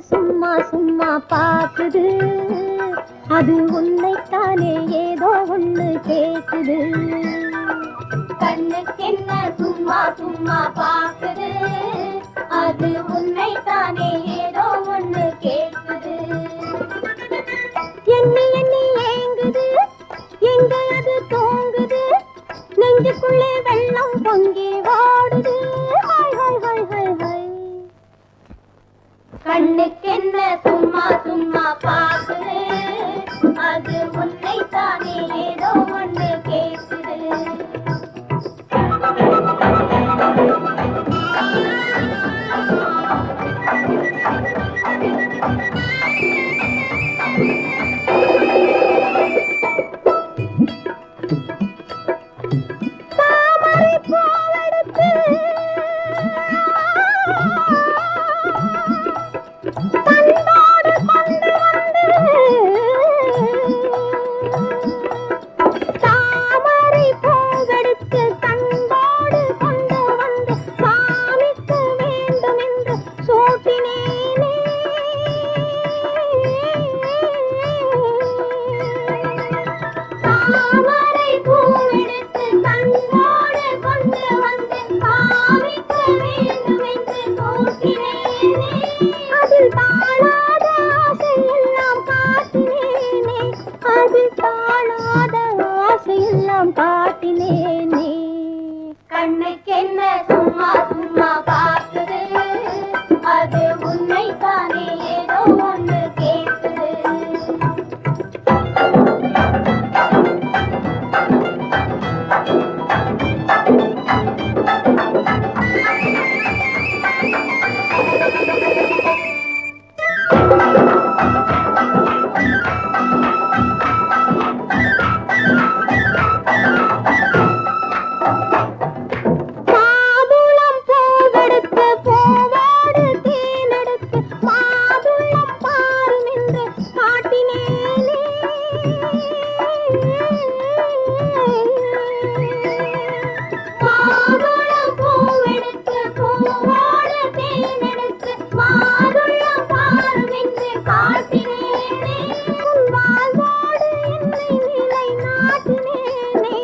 சும்மா சும்மா பாக்குது, அது உன்னைத்தானே ஏதோ ஒண்ணு கேக்குது. கண்ணுக்கு என்ன சும்மா சும்மா பாக்குது, அது உன்னைத்தானே ஏதோ ஒண்ணு கேக்குது. எண்ணி எண்ணி ஏங்குது, எங்க அது தூங்குது, நெஞ்சுக்குள்ளே வெள்ளம் பொங்கி வாடுது. Hi hi hi hi hi. கண்ணுக்கு என்ன சும்மா சும்மா பாக்குது, அது உன்னைத்தானே ஏதோ ஒண்ணு கேக்குது. தாமரை பூவெடுத்து தன்னோடு கொண்டு வந்து, தாமரை பூவெடுத்து தன்னோடு கொண்டு வந்து சாமிக்கு வேண்டும் என்று சூட்டினேனே. தாமரை பூவெடுத்து தன்னோடு கொண்டு வந்து சாமிக்கு வேண்டும் என்று சூட்டினேனே. அதில் தாழாத ஆசையெல்லாம் காட்டினேனே, அதில் தாழாத ஆசையெல்லாம் காட்டினேனே. கண்ணுக்கு என்ன சும்மா சும்மா பார்க்குது, அது உன்னைத்தானே ஏதோ ஒன்று கேட்குது. மாதுளம் பூவெடுத்து பூவோடு தேனெடுத்து மாதுளம் பாரும் என்று காட்டினேனே. மாதுளம் பூவெடுத்து பூவோடு தேனெடுத்து மாதுளம் பாரும் என்று காட்டினேனே. உன் வாழ்வோடு என்னை நிலை நாட்டினேனே.